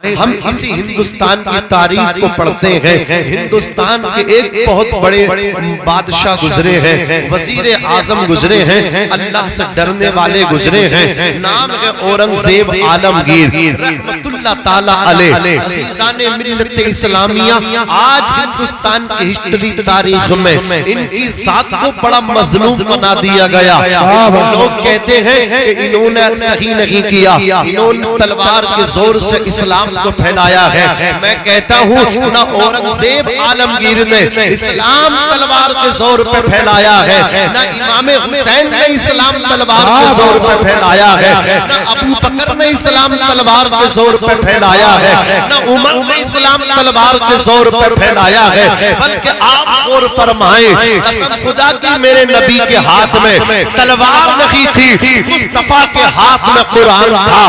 ہم اسی ہندوستان کی تاریخ کو پڑھتے ہیں. ہندوستان کے ایک بہت بڑے بادشاہ گزرے ہیں، وزیر اعظم گزرے ہیں، اللہ سے ڈرنے والے گزرے ہیں. نام ہے اورنگزیب عالمگیر رحمت اللہ تعالی علیہ. عزیزان ملت اسلامیہ، آج ہندوستان کی ہسٹری تاریخ میں ان کی ذات کو بڑا مظلوم بنا دیا گیا. لوگ کہتے ہیں کہ انہوں نے صحیح نہیں کیا، انہوں نے تلوار کے زور سے اسلام کو پھیلایا ہے. میں کہتا ہوں نہ اورنگزیب عالمگیر نے اسلام تلوار کے زور پہ پھیلایا ہے، نہ امام حسین نے اسلام تلوار کے زور پہ پھیلایا ہے، نہ ابو بکر نے اسلام تلوار کے زور پہ پھیلایا ہے، نہ عمر نے اسلام تلوار کے زور پہ پھیلایا ہے. بلکہ آپ غور فرمائیں، قسم خدا کی میرے نبی کے ہاتھ میں تلوار نہیں تھی، مصطفیٰ کے ہاتھ میں قرآن تھا.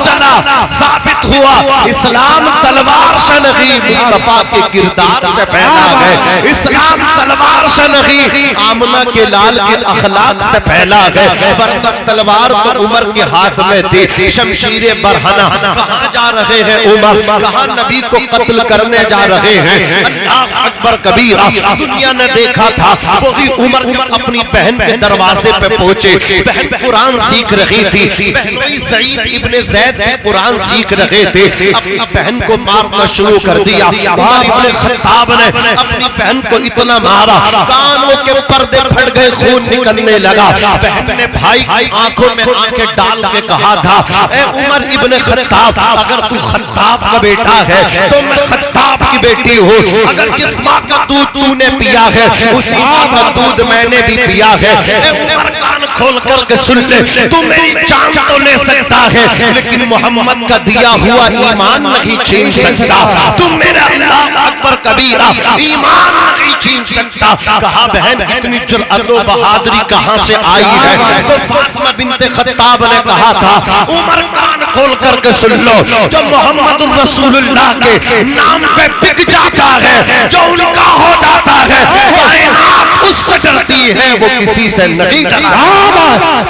چلا ثابت ہوا اسلام تلوار سے نہیں، مصطفیٰ کے کردار سے پھیلا ہے. اسلام تلوار سے نہیں، آمنہ کے لال کے اخلاق سے پھیلا ہے. ورنہ تلوار تو عمر کے ہاتھ میں تھی، شمشیر برہنہ. کہاں جا رہے ہیں عمر؟ کہاں نبی کو قتل کرنے جا رہے ہیں؟ اللہ اکبر کبیرہ. دنیا نے دیکھا تھا وہی عمر جب اپنی بہن کے دروازے پہ پہنچے، بہن قرآن سیکھ رہی تھی، بہنوئی سعید ابن زید بھی قرآن سیکھ رہے تھے. اپنی بہن کو مارنا شروع کر دیا. عمر ابن خطاب نے اپنی بہن کو اتنا مارا کانوں کے پردے پھٹ گئے، خون نکلنے لگا. بہن نے بھائی کی آنکھوں میں آنکھیں ڈال کے کہا تھا، اے عمر ابن خطاب، اگر تو خطاب کا بیٹا ہے تو میں خطاب کی بیٹی ہوں. اگر جس ماں کا دودھ تو نے پیا ہے اسی ماں کا دودھ میں نے بھی پیا ہے. اے عمر کان کھول کر کے سن لے، تو میری جان تو لے سکتا ہے لیکن محمد کا دیا ہوا ایمان نہیں چھین سکتا. تم میرا اللہ اکبر کبیرہ ایمان نہیں چھین سکتا. کہا بہن اتنی جرأت و بہادری کہاں سے آئی ہے؟ تو فاطمہ بنت خطاب نے کہا تھا، عمر کان کھول کر کے سن لو، جو محمد الرسول اللہ کے نام پہ بک جاتا ہے، جو ان کا ہو جاتا ہے، کائنات اس سے ڈرتی ہے، وہ کسی سے نہیں ڈرتا.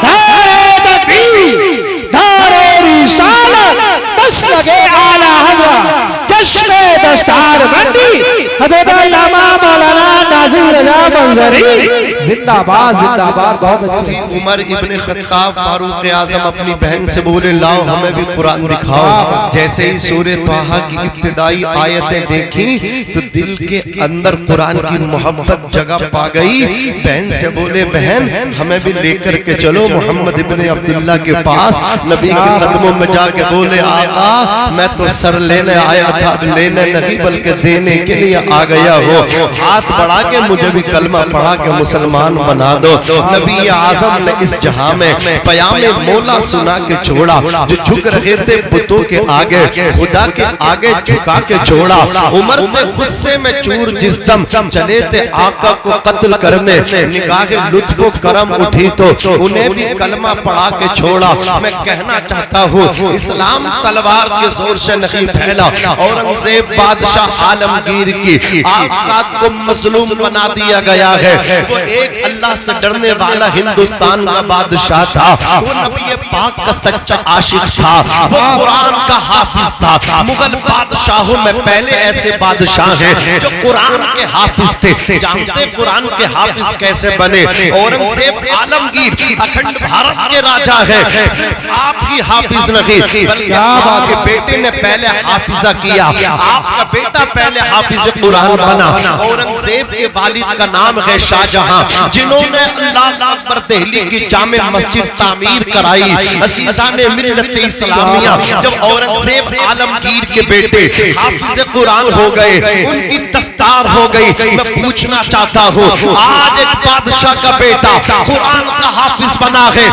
دارے تکبیر، دارے رسالت، مسلک اعلی حضرت، چشم دستار بندی حضرت علامہ مولانا ناظم رضا منظری زندہ باد زندہ باد. بہت اچھی. عمر ابن خطاب فاروق اعظم اپنی بہن سے بولے لاؤ ہمیں بھی قرآن دکھاؤ. جیسے ہی سورہ طٰہٰ کی ابتدائی آیتیں دیکھی تو دل کے اندر قرآن کی محبت جگہ پا گئی. بہن سے بولے بہن ہمیں بھی لے کر کے چلو محمد ابن عبداللہ کے پاس. نبی کے قدموں میں جا کے بولے آقا میں تو سر لینے آیا تھا، لینے نہیں بلکہ دینے کے لیے آ گیا ہو. ہاتھ بڑھا کے مجھے بھی کلمہ پڑھا کے مسلمان بنا دو. نبی اعظم نے اس جہاں میں پیام مولا سنا کے چھوڑا. جو جھک رہے تھے بتوں کے آگے، خدا کے آگے جھکا کے چھوڑا. عمر نے غصے میں چور جس دم چلے تھے آقا کو قتل کرنے، نگاہ لطف و کرم اٹھی تو انہیں بھی کلمہ پڑھا کے چھوڑا. میں کہنا چاہتا ہوں اسلام تلوار کے زور سے نہیں پھیلا. اورنگزیب بادشاہ عالمگیر کی آزاد کو مظلوم بنا دیا گیا ہے. وہ ایک اللہ سے ڈرنے والا ہندوستان کا بادشاہ تھا. وہ نبی پاک کا سچا عاشق تھا. وہ قرآن کا حافظ تھا. مغل بادشاہوں میں پہلے ایسے بادشاہ ہیں جو قرآن کے حافظ تھے. جانتے قرآن کے حافظ کیسے بنے؟ اورنگزیب عالمگیر اکھنڈ بھارت کے راجہ ہیں. صرف آپ ہی حافظ نہیں بلکہ آپ کے بیٹے نے پہلے حافظہ کیا. آپ کا بیٹا پہلے حافظ قرآن بنا. اورنگزیب کے والد کا نام ہے شاہ جہاں، جنہوں نے اللہ اکبر دہلی کی جامع مسجد تعمیر کرائی. عزیزان ملت اسلامیہ، جب اورنگزیب عالمگیر کے بیٹے حافظ قرآن ہو گئے، ان کی دستار ہو گئی. میں پوچھنا چاہتا ہوں آج ایک بادشاہ کا بیٹا قرآن کا حافظ بنا ہے،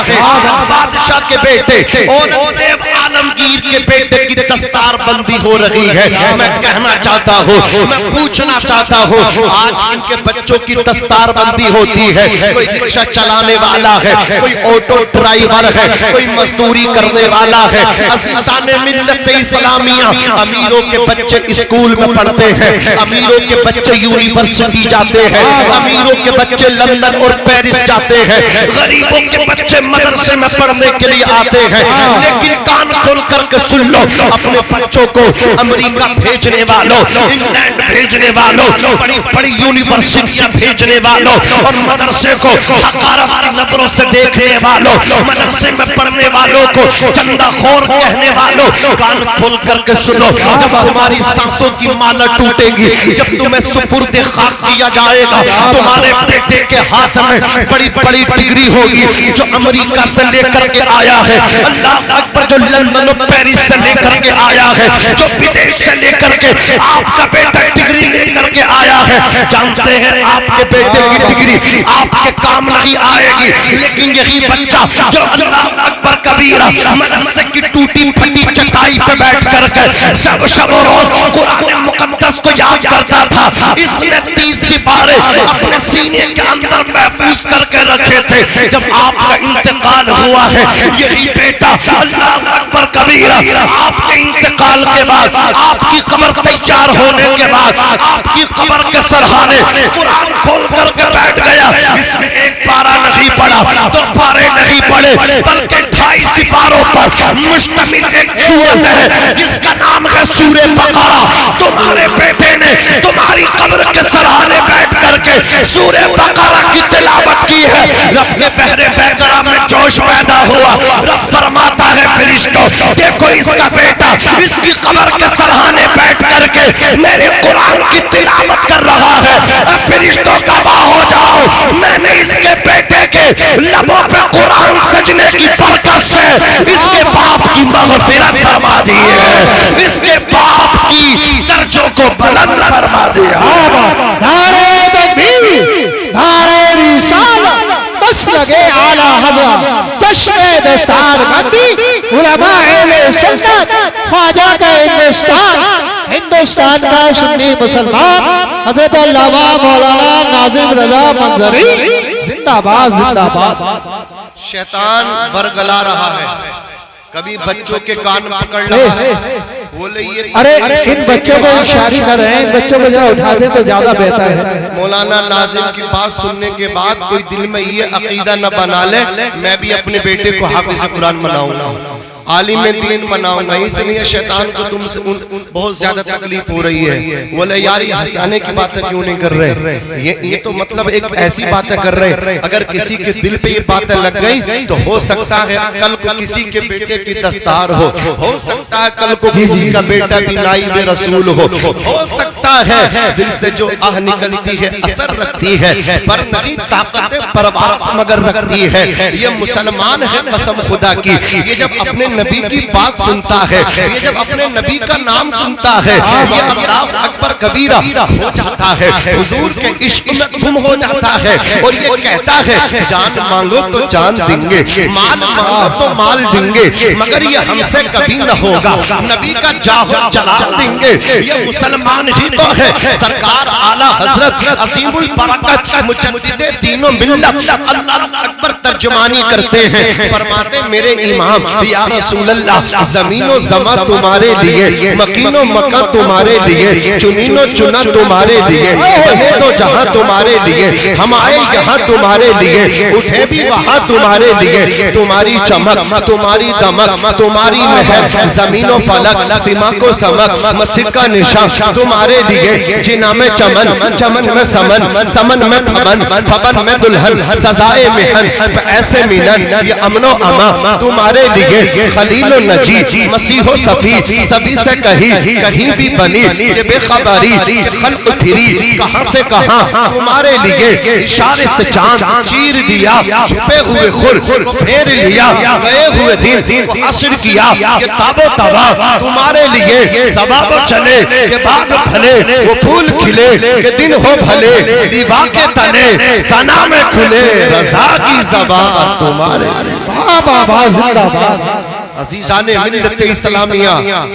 بادشاہ کے بیٹے اورنگزیب عالمگیر کے بیٹے کی دستار بندی ہو رہی ہے. میں کہنا چاہتا ہوں، میں پوچھنا چاہتا ہوں آج ان کے بچوں کی دستار بندی ہوتی ہے. کوئی رکشہ چلانے والا ہے، کوئی آٹو ڈرائیور ہے، کوئی مزدوری کرنے والا ہے. عزیزان ملت اسلامیہ، امیروں کے بچے اسکول میں پڑھتے ہیں، امیروں کے بچے یونیورسٹی جاتے ہیں, امیروں کے بچے لندن اور پیرس جاتے ہیں, غریبوں کے بچے مدرسے میں پڑھنے کے لیے آتے ہیں. لیکن کان کھول کر کے سن لو, اپنے بچوں کو امریکہ بھیجنے والوں, انگلینڈ بھیجنے والوں, بڑی بڑی یونیورسٹیاں بھیجنے والوں اور مدرسے کو حقارت کی نظروں سے دیکھنے والوں, مدرسے میں پڑھنے والوں کو چندہ خور کہنے والوں, کان کھول کر کے سنو. جب تمہاری سانسوں کی مالا ٹوٹے گی, جب تمہیں سپرد خاک کیا جائے گا, تمہارے بیٹے کے ہاتھ میں بڑی بڑی ڈگری ہوگی جو امریکہ سے لے کر کے آیا ہے, اللہ اکبر, جو لندن اور پیرس سے لے کر کے آیا ہے, جو بدیش سے لے کر کے آپ کا بیٹا ڈگری لے کر کے آیا ہے. جانتے ہیں آپ کے بیٹے کی ڈگری آپ کے کام نہیں آئے گی, لیکن یہی بچہ جو اللہ اکبر کبیرہ مدرسے کی ٹوٹی پھٹی چٹائی پہ بیٹھ کر کے شب و روز قرآن مقدس کو یاد کرتا تھا, اس نے 30 سپارے اپنے سینے کے اندر محفوظ کر کے رکھے تھے. جب آپ کا انتقال ہوا ہے, یہی بیٹا اللہ اکبر کبیرہ آپ کے انتقال کے بعد, آپ کی قبر تیار ہونے کے بعد, آپ کی قبر کے سرحانے قرآن کھول کر کے بیٹھ گیا. اس نے ایک پارہ نہیں پڑھا, 2 پارے نہیں پڑھے, بلکہ 2.5 سپاروں پر مشتمل ایک سورت ہے جس کا نام ہے سورہ بقرہ. تمہارے بیٹے نے تمہاری قبر کے سرحانے بیٹھ کر کے سورہ بقرہ کی تلاوت کی ہے. رب کے بحر بقرہ میں جوش پیدا ہوا. رب فرماتا ہے فرشتوں, دیکھو اس کا بیٹا اس کی قبر کے سرحانے بیٹھ کر کے میرے قرآن کی تلاوت کر رہا ہے. فرشتوں گواہ ہو جاؤ, میں نے اس کے بیٹے کے لبوں پہ قرآن سجنے کی برکت سے اس کے باپ کی مغفرت فرما دی ہے, اس کے باپ کی درجوں کو بلند فرما دیا. نعرہ تکبیر, نعرہ رسالت, مسلک اعلی حضرت, چشم دستار بندی, علماء اہل سنت, خواجہ کا ہندوستان کا سنی مسلمان حضرت علامہ مولانا ناظم رضا منظری زندہ باد, زندہ باد. شیطان ورگلا رہا ہے, کبھی بچوں کے کان پکڑ رہا ہے, بولے یہ ارے ان بچوں کو اشاری کر رہے ہیں, ان بچوں کو ذرا اٹھا دیں تو زیادہ بہتر ہے. مولانا ناظم کی بات سننے کے بعد کوئی دل میں یہ عقیدہ نہ بنا لے میں بھی اپنے بیٹے کو حافظ قرآن بناؤں گا, عالم دین بناؤں گا. اس لیے شیطان کو تم سے بہت زیادہ تکلیف ہو رہی ہے. بولے یار یہ ہنسانے کی باتیں کیوں نہیں کر رہے, یہ تو مطلب ایک ایسی باتیں کر رہے, اگر کسی کے دل پہ یہ باتیں لگ گئی تو ہو سکتا ہے کل کو کسی کے بیٹے کی دستار ہو سکتا ہے کل کو کسی کا بیٹا بھی نائب رسول ہو سکتا ہے دل سے جو آہ نکلتی ہے اثر رکھتی ہے, پر نہیں طاقت پرواز مگر رکھتی ہے. یہ مسلمان ہے قسم خدا کی, یہ جب اپنے نبی کی بات سنتا ہے, یہ جب اپنے نبی کا نام سنتا ہے, یہ اللہ اکبر کبیرہ ہو جاتا ہے, حضور کے عشق میں گم ہو جاتا ہے, اور یہ کہتا ہے جان مانگو تو جان دیں گے, مال مانگو تو مال دیں گے, مگر یہ ہم سے کبھی نہ ہوگا, نبی کا جاہ جلال دیں گے. یہ مسلمان ہی تو ہے, سرکار اعلیٰ حضرت عظیم البرکت مجدد دین و ملت اللہ اکبر ترجمانی کرتے ہیں, فرماتے میرے امام یا رسول اللہ زمین و زماں تمہارے لیے, مکین و مکہ تمہارے لیے, چنین و چنا تمہارے لیے, بنے تو جہاں تمہارے لیے, ہم آئے یہاں تمہارے لیے, اٹھے بھی وہاں تمہارے لیے. تمہاری چمک, تمہاری دمک, تمہاری مہر, زمین و فلک, سما کو سمک, مسجد کا نشان تمہارے لیے. جنا میں چمن, چمن میں سمن, سمن میں پھبن, پھبن میں دلہن, سزائے مہن, ایسے مینن, یہ امن و اما تمہارے لیے. خلیل و نجی, مسیح و صفی, سبھی سے کہیں بھی بنی, یہ بے خبری کہ خلق پھری کہاں سے کہاں تمہارے لیے. اشارے سے چاند چیر دیا, چھپے ہوئے خور کو پھیر لیا, گئے ہوئے دن کو عصر کیا, یہ تاب و تبا تمہارے لیے. سباب چلے کہ باغ پھلے, وہ پھول کھلے کہ دن ہو بھلے, دیوا کے تنے ثنا میں کھلے, رضا کی زبان تمہارے لیے. بابا زندہ باد. عزیزان ملت اسلامیہ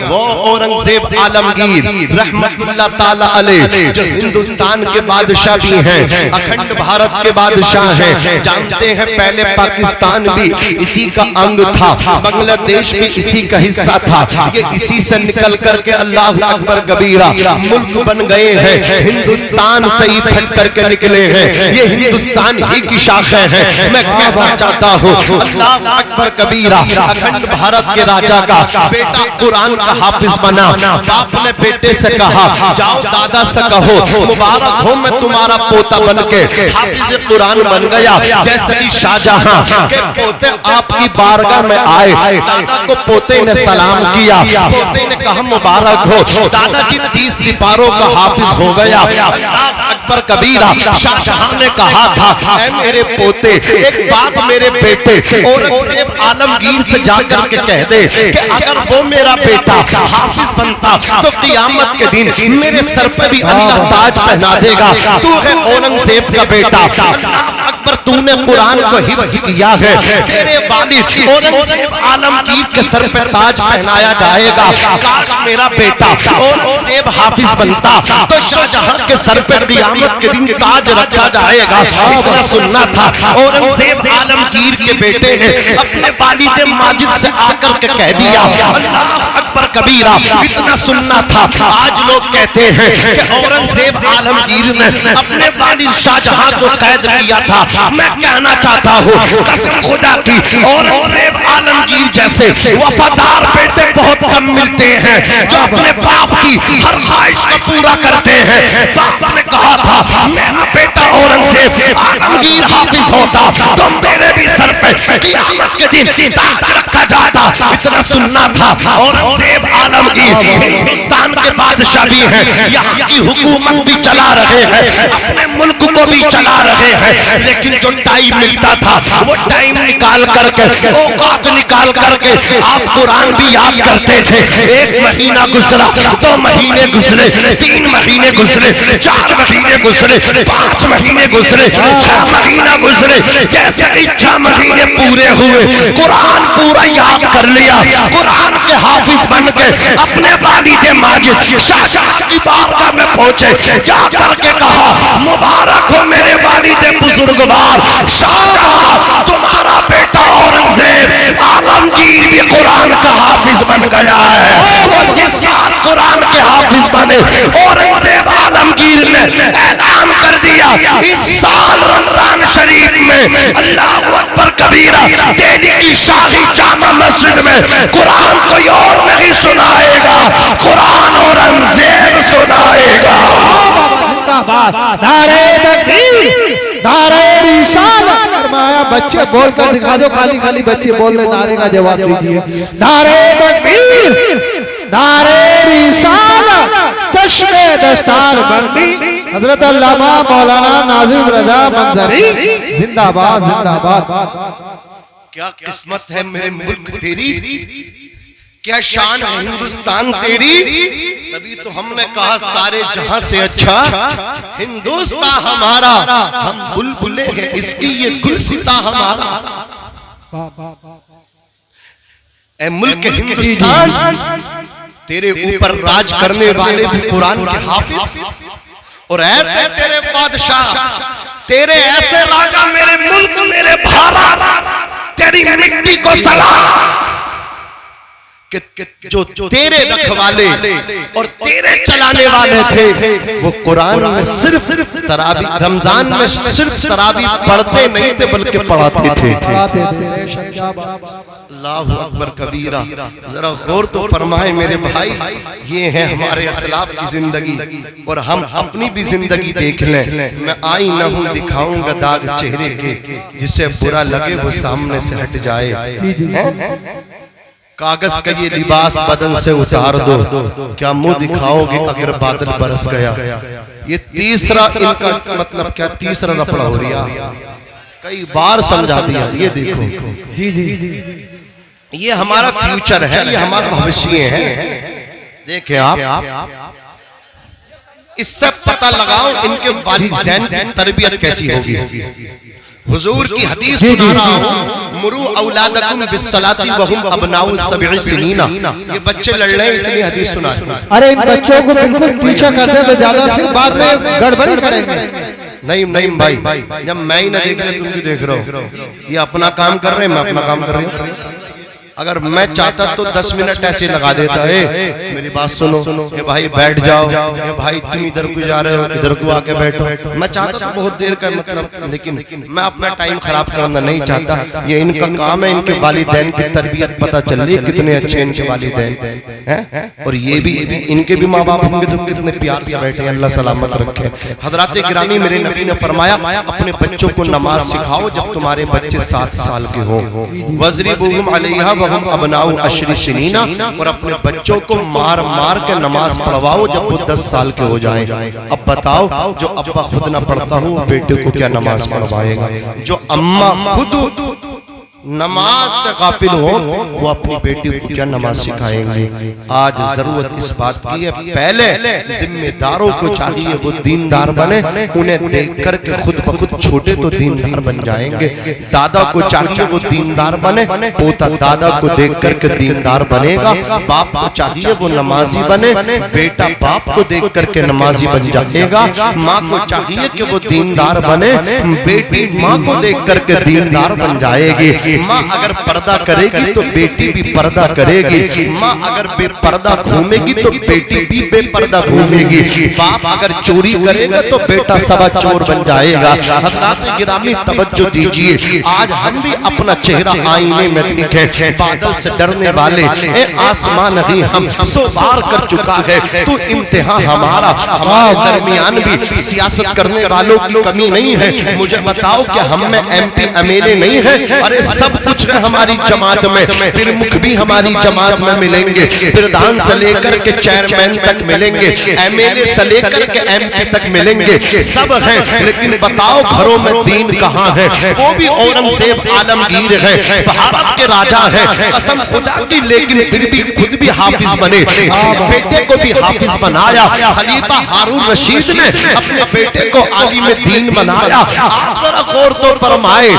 وہ اورنگزیب عالمگیر رحمت اللہ تعالی علیہ جو ہندوستان کے بادشاہ بھی ہیں، اکھنڈ بھارت کے بادشاہ ہیں، جانتے ہیں پہلے پاکستان بھی اسی کا انگ تھا، بنگلہ دیش بھی اسی کا حصہ تھا، یہ اسی سے نکل کر کے اللہ اکبر کبیرہ ملک بن گئے ہیں، ہندوستان سے ہی پھٹ کر کے نکلے ہیں، یہ ہندوستان ہی کی شاخیں ہیں۔ میں کہنا چاہتا ہوں اللہ اکبر کبیرہ اکھنڈ بھارت کے راجہ کا بیٹا قرآن کا حافظ بنا، باپ نے بیٹے سے کہا جاؤ دادا سے کہو مبارک ہو میں تمہارا پوتا بن کے حافظ قرآن بن گیا، جیسے ہی شاہجہاں کے پوتے آپ کی بارگاہ میں آئے، دادا کو پوتے نے سلام کیا، پوتے نے کہا مبارک ہو، دادا جی 30 سپاروں کا حافظ ہو گیا۔ اللہ اکبر کبیرہ شاہجہاں نے کہا تھا اے میرے پوتے ایک بات میرے بیٹے اورنگزیب عالمگیر سے جا کر کے کہہ دے کہ اگر وہ میرا بیٹا حافظ بنتا تو قیامت کے دن میرے سر پہ بھی اللہ تاج پہنا دے گا، تو ہے اورنگزیب کا بیٹا، اللہ اکبر تو نے قرآن کو حفظ کیا ہے، تیرے والد اورنگزیب عالمگیر کے سر پہ تاج پہنایا جائے گا، کاش میرا بیٹا اورنگزیب حافظ بنتا تو شاہجہاں کے سر پہ قیامت کے دن تاج رکھا جائے گا۔ اتنا سننا تھا اورنگزیب عالمگیر کے بیٹے نے اپنے والد ماجد سے آ کر کے کہہ دیا اللہ اکبر کبیرہ، اتنا سننا تھا۔ آج لوگ کہتے ہیں کہ اورنگزیب عالمگیر نے اپنے والد شاہجہاں کو قید کیا تھا، میں کہنا چاہتا ہوں قسم خدا کی اورنگزیب عالمگیر جیسے وفادار بیٹے بہت کم ملتے ہیں جو اپنے باپ کی ہر خواہش کو پورا کرتے ہیں۔ باپ نے کہا تھا میرا بیٹا اورنگزیب عالمگیر حافظ ہوتا تو میرے بھی سر پہ قیامت کے دن تاج رکھا جاتا۔ اتنا سننا تھا اورنگزیب عالمگیر ہندوستان کے بادشاہ بھی ہیں، یہاں کی حکومت بھی چلا رہے ہیں، اپنے ملک کو بھی چلا رہے ہیں، لیکن جو ٹائم ملتا تھا وہ ٹائم نکال کر کے اوقات نکال کر کے آپ قرآن بھی یاد کرتے تھے۔ 1 مہینہ گزرا، 2 مہینے گزرے، 3 مہینے گزرے، 4 مہینے گزرے، 5 مہینے گزرے، 6 مہینہ گزرے، جیسے ہی 6 مہینے پورے ہوئے قرآن پورا یاد کر لیا، قرآن کے حافظ بن کے اپنے والد ماجد شاہجہاں کی بارگاہ میں پہنچے، جا کر کے کہا مبارک ہو میرے والد بزرگوار شاہجہاں، تمہارا بیٹا اورنگزیب عالمگیر بھی قرآن کا حافظ بن گیا ہے۔ جس سال قرآن کے حافظ بنے اورنگزیب عالمگیر نے اعلان کر دیا اس سال رمضان شریف میں اللہ اکبر کبیرہ دہلی کی شاہی جامع مسجد میں قرآن کوئی اور نہیں سنائے گا، قرآن اورنگزیب سنائے گا۔ نعرہ تکبیر، نعرہ رسالت۔ فرمایا بچے بول کر دکھا دو، خالی خالی بچے بول لے، نعرے کا جواب دیجئے۔ نعرہ تکبیر، نعرہ رسالت، چشم دستار بندی حضرت علامہ مولانا ناظم رضا منظری زندہ باد، زندہ باد۔ کیا قسمت ہے میرے ملک تیری، کیا شان ہے ہندوستان تیری، تبھی تو ہم نے کہا سارے جہاں سے اچھا ہندوستان ہمارا، ہم بلبلے ہیں اس کی یہ گلستاں ہمارا۔ اے ملک ہندوستان تیرے اوپر راج کرنے والے بھی قرآن کے حافظ، اور ایسے تیرے بادشاہ، تیرے ایسے راجہ میرے ملک میرے بھارت، تیری مٹی کو سلام، کہ جو تیرے رکھوالے اور تیرے چلانے والے تھے وہ قرآن میں صرف تراویح، رمضان میں صرف تراویح پڑھتے نہیں تھے بلکہ پڑھاتے تھے۔ اللہ اکبر کبیرہ، ذرا غور تو فرمائے میرے بھائی، یہ ہے ہمارے اسلاف کی زندگی، اور ہم اپنی بھی زندگی دیکھ لیں۔ میں آئینہ ہوں دکھاؤں گا داغ چہرے کے، جسے برا لگے وہ سامنے سے ہٹ جائے۔ کاغذ کا یہ لباس بدن سے اتار دو، کیا منہ دکھاؤ گے اگر بادل برس گیا۔ یہ تیسرا ان کا مطلب کیا، تیسرا رپڑا ہو رہا، کئی بار سمجھا دیا۔ یہ دیکھو یہ ہمارا فیوچر ہے، یہ ہمارا بھوشیہ ہے۔ دیکھیں آپ اس سے پتہ لگاؤ ان کے والدین کی تربیت کیسی ہوگی۔ حضور کی حدیث سنا رہا ہوں، مرو اولادکم بالصلاۃ وہم ابناء سبع سنین، یہ بچے لڑ رہے ہیں اس لیے حدیث سنا رہا ہوں۔ ارے ان بچوں کو بالکل پیچھا کر دیں تو زیادہ پھر بعد میں گڑبڑی کریں گے۔ نہیں بھائی، جب میں ہی نہ دیکھ رہے تم کیوں دیکھ رہا ہو؟ یہ اپنا کام کر رہے ہیں، میں اپنا کام کر رہی ہوں۔ اگر میں چاہتا تو 10 منٹ ایسے لگا دیتا ہے، میری بات سنو، اے بھائی بیٹھ جاؤ، اے بھائی تم ادھر کو جا رہے ہو ادھر کو آ کے بیٹھو، میں چاہتا تو بہت دیر کا مطلب، لیکن میں اپنا ٹائم خراب کرنا نہیں چاہتا۔ یہ ان کا کام ہے، ان کے والدین کی تربیت پتہ چل رہی ہے کتنے اچھے ان کے والدین ہیں، اور یہ بھی ان کے بھی ماں باپ ہوں گے تو کتنے پیار سے بیٹھے ہیں، اللہ سلامت رکھے۔ حضرات گرامی، میرے نبی نے فرمایا اپنے بچوں کو نماز سکھاؤ جب تمہارے بچے 7 سال کے ہوں، وَضْرِبُوهُمْ عَلَيْهَا وَهُمْ ابناء 10 سنین، اور اپنے بچوں کو مار مار کے نماز پڑھواؤ جب وہ 10 سال کے ہو جائیں۔ اب بتاؤ، جو ابا خود نہ پڑھتا ہوں بیٹے کو کیا نماز پڑھوائے گا؟ جو اماں خود نماز سے غافل ہو وہ اپنی بیٹی کو کیا نماز سکھائیں گے؟ آج ضرورت اس بات کی ہے، پہلے ذمہ داروں کو چاہیے وہ دیندار بنے، انہیں دیکھ کر کے خود بخود چھوٹے تو دیندار بن جائیں گے۔ دادا کو چاہیے وہ دیندار بنے، پوتا دادا کو دیکھ کر کے دیندار بنے گا۔ باپ کو چاہیے وہ نمازی بنے، بیٹا باپ کو دیکھ کر کے نمازی بن جائے گا۔ ماں کو چاہیے کہ وہ دیندار بنے، بیٹی ماں کو دیکھ کر کے دیندار بن جائے گی۔ ماں اگر پردہ کرے گی تو بیٹی بھی پردہ کرے گی، ماں اگر بے پردہ گھومے گی تو بیٹی بھی بے پردہ گھومے گی، باپ اگر چوری کرے گا تو بیٹا سبا چور بن جائے گا۔ حضرات گرامی توجہ دیجئے، آج ہم بھی اپنا چہرہ آئینے میں دیکھیں، بادل سے ڈرنے والے اے آسمان ہی ہم سو بار کر چکا ہے تو امتحان ہمارا، ہمارے درمیان بھی سیاست کرنے والوں کی کمی نہیں ہے۔ مجھے بتاؤ کہ ہم میں MP MLA نہیں ہے؟ ارے سب کچھ ہے ہماری جماعت میں، پرمکھ بھی ہماری جماعت میں ملیں گے، پردھان سے لے کر کے چیئرمین تک ملیں گے، ایم ایل اے سے لے کر کے ایم پی تک ملیں گے، سب ہیں، لیکن بتاؤ گھروں میں دین کہاں ہے؟ وہ بھی اورنگزیب عالمگیر ہے، بھارت کے راجہ ہیں، قسم خدا کی، لیکن پھر بھی خود بھی حافظ بنے، اپنے بیٹے کو بھی حافظ بنایا۔ خلیفہ ہارون رشید نے اپنے بیٹے کو عالم دین بنایا۔ آپ ذرا غور تو فرمائے،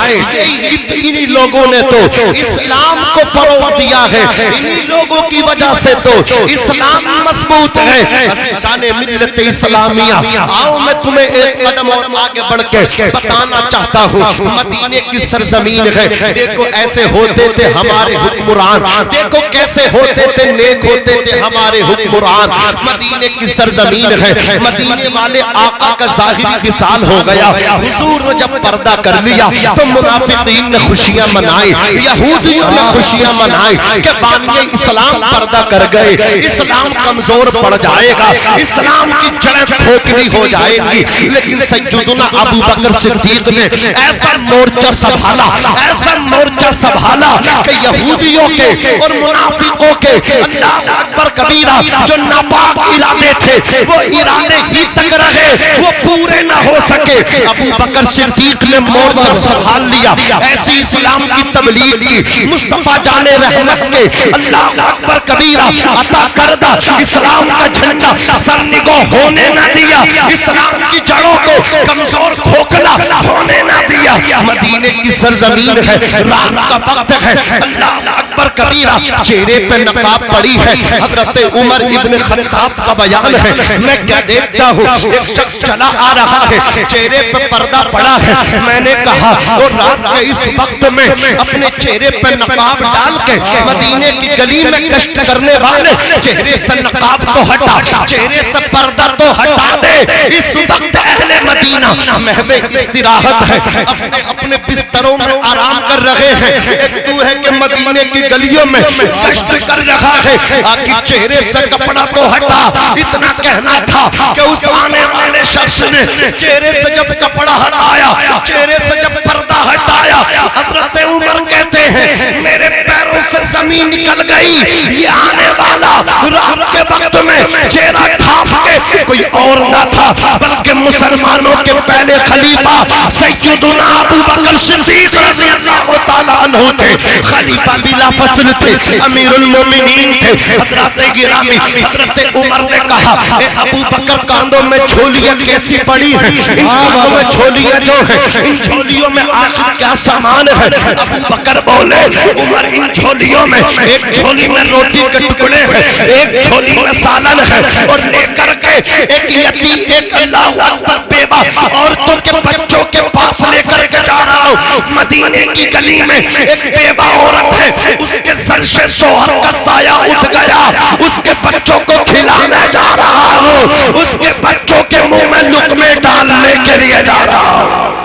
انہی لوگوں نے تو اسلام کو فروغ دیا ہے، انہی لوگوں کی وجہ سے تو اسلام مضبوط ہے۔ عزیزان ملت اسلامیہ، آؤ میں تمہیں ایک قدم اور آگے بڑھ کے بتانا چاہتا ہوں، مدینے کی سرزمین ہے، دیکھو ایسے ہوتے تھے ہمارے حکمران، دیکھو کیسے ہوتے تھے نیک ہوتے تھے ہمارے حکمران۔ مدینے کی سرزمین ہے، مدینے والے آقا کا ظاہری وصال ہو گیا، حضور نے جب پردہ کر لیا تو منافقین نے خوشیاں منائی، یہودیوں نے خوشیاں منائی کہ بانی اسلام پردہ کر گئے، اسلام کمزور پڑ جائے گا، اسلام کی جڑیں کھوکھلی ہو جائیں گی۔ لیکن سیدنا ابو بکر صدیق نے ایسا مورچہ سنبھالا، ایسا مورچہ سنبھالا کہ یہودیوں کے اور منافقوں کے اللہ اکبر کبیرہ جو ناپاک ارادے تھے وہ ارادے ہی تک رہے، وہ پورے نہ ہو سکے۔ ابو بکر صدیق نے مورچہ سنبھال لیا، ایسی اسلام کی تبلیغ کی، مصطفیٰ جان رحمت کے اللہ اکبر کبیرہ عطا کردہ اسلام کا جھنڈا سرنگو ہونے نہ دیا، اسلام کی جڑوں کو کمزور کھوکھلا ہونے نہ دیا۔ مدینے کی سرزمین ہے، رات کا وقت ہے، اللہ اکبر کبیرہ، چہرے پہ نقاب پڑی ہے، حضرت عمر ابن خطاب کا بیان ہے، میں کیا دیکھتا ہوں ایک شخص چلا آ رہا ہے، چہرے پہ پردہ پڑا ہے، میں نے کہا اور رات کے اس وقت میں اپنے چہرے پہ نقاب ڈال کے مدینے کی گلی میں گشت کرنے والے چہرے سے نقاب تو ہٹا، چہرے سے پردہ تو ہٹا دے۔ اس وقت اہل مدینہ محو استراحت ہے، اپنے اپنے بستروں میں آرام کر رہے ہیں، ایک تو ہے کہ مدینے کی گلیوں میں گشت کر رہا ہے، آقی چہرے سے کپڑا تو ہٹا۔ اتنا کہنا تھا کہ اس آنے والے شخص نے چہرے سے جب کپڑا ہٹایا، چہرے سے جب پردہ ہٹایا، حضرت عمر کہتے ہیں میرے پیروں سے زمین نکل گئی، یہ آنے والا رات کے وقت میں چہرہ ڈھانپ کے کوئی اور نہ تھا بلکہ مسلمانوں کے پہلے خلیفہ سیدنا ابو بکر صدیق رضی اللہ تعالیٰ عنہ تھے. خلیفہ بلا فصل تھے, امیر المومنین تھے. حضرات گرامی حضرت عمر نے کہا اے ابو بکر کاندوں میں جھولیاں کیسی پڑی ہیں, ان کاندوں میں جھولیاں جو ہیں ان جھولیوں میں آخر کیا سامان ہے؟ ابو بکر بولے عمر ان جھولیوں میں ایک جھولی میں روٹی کے ٹکڑے ہیں, ایک جھولی میں سالن ہے, اور لے کر کے ایک یتیم ایک اللہ اکبر بیوہ عورتوں کے بچوں کے پاس لے کر کے جا رہا ہوں. مدینے کی گلی میں ایک بیوہ عورت ہے, اس کے سر سے شوہر کا سایہ اٹھ گیا, اس کے بچوں کو کھلانے جا رہا ہوں, اس کے بچوں کے منہ میں لقمے ڈالنے کے لیے جا رہا ہوں,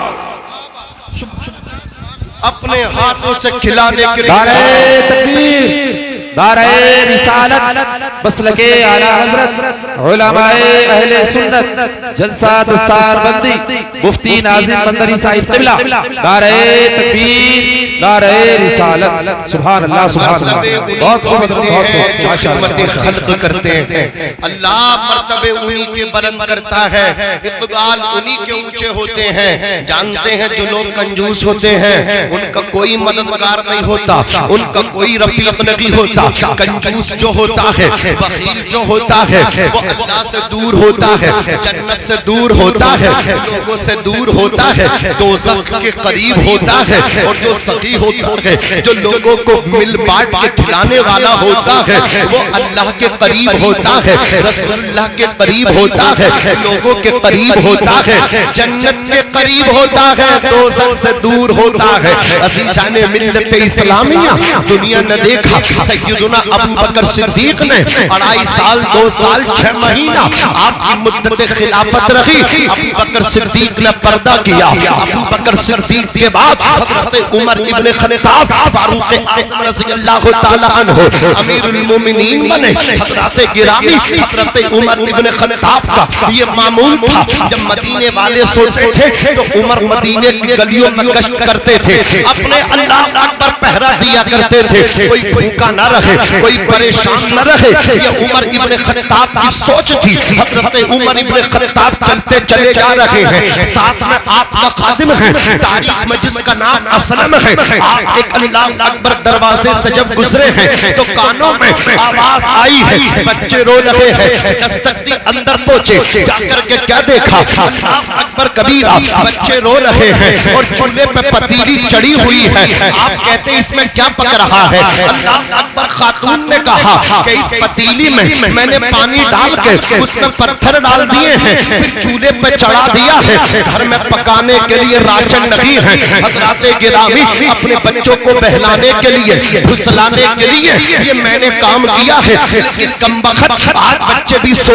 اپنے ہاتھوں سے کھلانے کے لیے. دارے تکبیر, دارے رسالت, مسلک اعلی حضرت علماء اہل سنت, جلسہ دستار بندی مفتی ناظم بندری صاحب قبلہ. دارے تکبیر, دارے رسالت. سبحان اللہ سبحان اللہ. بہت خوب جو خدمت خلق کرتے ہیں اللہ مرتبے انہی کے بلند کرتا ہے, اقبال انہی کے اونچے ہوتے ہیں. جانتے ہیں جو لوگ کنجوس ہوتے ہیں ان کا کوئی مددگار نہیں ہوتا, ان کا کوئی رفیق نہیں ہوتا. کنجوس جو ہوتا ہے, بخیل جو ہوتا ہے وہ اللہ سے دور ہوتا ہے, جنت سے دور ہوتا ہے, لوگوں سے دور ہوتا ہے, دوزخ کے قریب ہوتا ہے. اور جو سخی ہوتا ہے, جو لوگوں کو مل بانٹ کے کھلانے والا ہوتا ہے, وہ اللہ کے قریب ہوتا ہے, رسول اللہ کے قریب ہوتا ہے, لوگوں کے قریب ہوتا ہے, جنت کے قریب ہوتا ہے, دوزخ سے دور ہوتا ہے. عزیزان ملت اسلامیہ, دنیا نے دیکھا سیدنا ابو بکر صدیق نے 2.5 سال 2 سال 6 مہینہ آپ کی مدت خلافت رہی. ابو بکر صدیق نے پردہ کیا. ابو بکر صدیق کے بعد حضرت عمر ابن خطاب فاروق اعظم رضی اللہ تعالیٰ عنہ امیر المومنین بنے. حضرات گرامی حضرت عمر ابن خطاب کا یہ معمول تھا, جب مدینے والے سوتے تھے تو عمر مدینے کی گلیوں میں گشت کرتے تھے, اپنے اللہ اکبر پہرا دیا کرتے تھے, کوئی بھوکا نہ رہے, کوئی پریشان نہ رہے. یہ عمر ابن خطاب کی سوچ تھی. حضرت عمر ابن خطاب چلتے چلے جا رہے ہیں, ساتھ میں آپ کا خادم ہے, تاریخ میں جس کا نام اسلم ہے. آپ ایک اللہ اکبر دروازے سے جب گزرے ہیں تو کانوں میں آواز آئی ہے, بچے رو رہے ہیں. دستک دی اندر پہنچے, جا کر کے کیا دیکھا, اللہ اکبر کبیرہ, بچے رو رہے ہیں اور چولہے پہ پتیلی چڑھی ہوئی ہے. آپ کہتے اس میں کیا پک رہا ہے؟ اللہ اکبر خاتون نے کہا کہ اس پتیلی میں نے پانی ڈال کے اس میں پتھر ڈال دیے ہیں, پھر چولہے پہ چڑھا دیا ہے, گھر میں پکانے کے لیے راشن نہیں ہے. حضرات گرامی اپنے بچوں کو بہلانے کے لیے, پھسلانے کے لیے یہ میں نے کام کیا ہے, لیکن کم بخت آج بچے بھی سو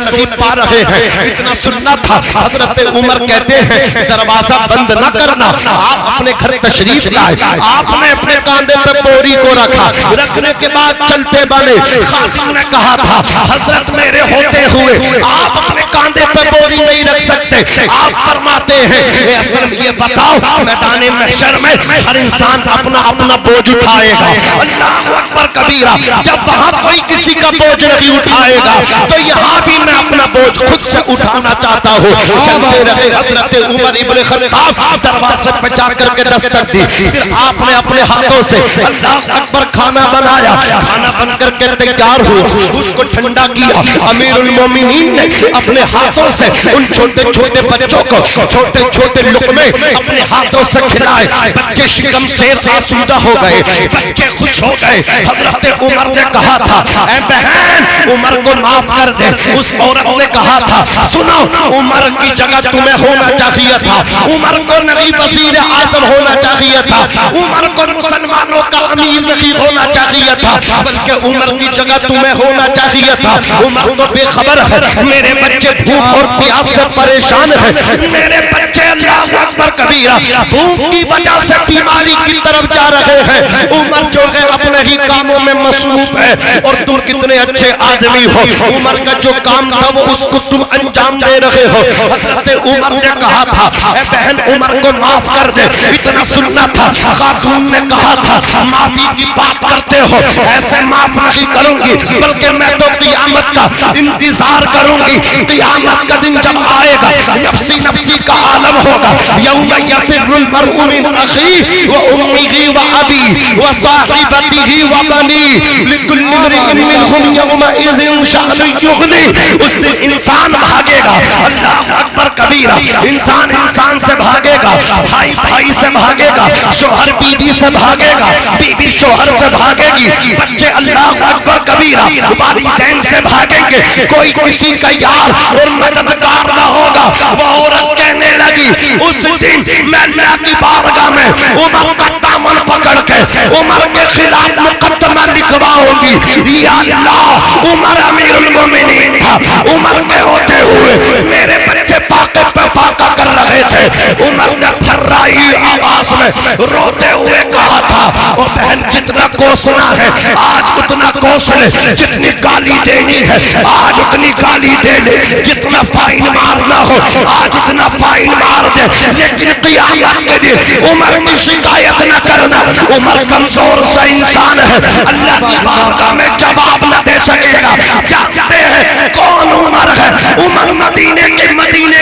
نہیں پا رہے ہیں. اتنا سننا تھا. حضرت عمر کہتے ہیں دروازہ بند نہ کرنا, آپ اپنے گھر تشریف لائے. آپ نے اپنے کاندھے پہ بوری کو رکھا, رکھنے کے بعد چلتے بنے. خاتم نے کہا تھا حضرت میرے ہوتے ہوئے آپ اپنے کاندھے پہ بوری نہیں رکھ سکتے. آپ فرماتے ہیں اے اسلم یہ بتاؤ میدان محشر میں ہر انسان اپنا اپنا بوجھ اٹھائے گا. اللہ اکبر کبیرہ, جب وہاں کوئی کسی کا بوجھ نہیں اٹھائے گا تو یہاں بھی میں اپنا بوجھ خود سے اٹھانا چاہتا ہوں. چلتے رہے. حضرت عمر ابن خطاب دروازے پہ جا کر کے دستک دی. پھر آپ نے اپنے ہاتھوں سے اللہ اکبر کھانا بنایا. کھانا بن کر کے تیار ہوا, اس کو ٹھنڈا کیا. امیر المومنین نے اپنے ہاتھوں سے ان چھوٹے چھوٹے بچوں کو چھوٹے چھوٹے لقمے اپنے ہاتھوں سے کھلائے. بچے شکم سے آسودہ ہو گئے, بچے خوش ہو گئے. حضرت عمر نے کہا تھا اے بہن عمر کو معاف کر دے. اس عورت نے کہا تھا سنو, عمر کی جگہ تمہیں ہونا چاہیے تھا, عمر کو نئی وزیر اعظم ہونا چاہیے تھا, عمر کو مسلمانوں کا امیر نہیں ہونا چاہیے تھا, بلکہ عمر کی جگہ تمہیں ہونا چاہیے تھا. عمر تو بے خبر ہے, میرے بچے بھوک اور پیاس سے پریشان ہیں, میرے بچے اللہ اکبر کبیرہ بھوک کی وجہ سے بیماری کی طرف جا رہے ہیں. عمر جو ہے اپنے ہی کاموں میں مصروف ہے, اور تم کتنے اچھے آدمی ہو. عمر کا جو کام تھا وہ اس کو تم انجام دے رہے ہو. حضرت عمر نے کہا تھا اے بہن عمر کو معاف کر دے, اتنا سننا تھا. خاتون نے کہا تھا معافی کی بات کرتے ہو, ایسے معاف نہیں کروں گی بلکہ میں تو قیامت کا انتظار کروں گی. قیامت کا دن جب آئے گا نفسی نفسی کا عالم ہوگا. یوم یفر المرء من اخیہ و امہ و ابی و صاحبتہ و بنی لکل امرئ منہم یومئذ شأن یغنی. اس دن انسان بھاگے گا, اللہ اکبر کبیرہ, انسان انسان سے بھاگے گا, بھائی بھائی سے بھاگے گا, شوہر بیوی سے بھاگے گا, بیوی شوہر سے بھاگے گی, بچے اللہ اکبر کبیرہ والدین سے بھاگیں گے. کوئی کسی کا یار اور مددگار نہ ہوگا. وہ عورت کہنے لگی اس دن میں اللہ کی بارگاہ میں عمر کا دامن پکڑ کے عمر کے خلاف مقدمہ لکھواؤں گی. یا اللہ عمر امیر المومنین تھا, عمر کے ہوتے ہوئے میرے بچے فاقے پہ فاقہ کر رہے تھے. عمر نے پھرائی آواز میں روتے ہوئے کہا تھا او بہن جتنا کوسنا ہے آج اتنا کوس لے, جتنی گالی دینی ہے آج اتنی گالی دے لے, جتنا فائن مارنا ہو آج اتنا فائن مار دے. لیکن قیامت کے دن عمر کی شکایت نہ کرنا. عمر کمزور سا انسان ہے, اللہ کی بارگاہ میں جواب نہ دے سکے گا. جانتے ہیں کون عمر ہے؟ عمر مدینے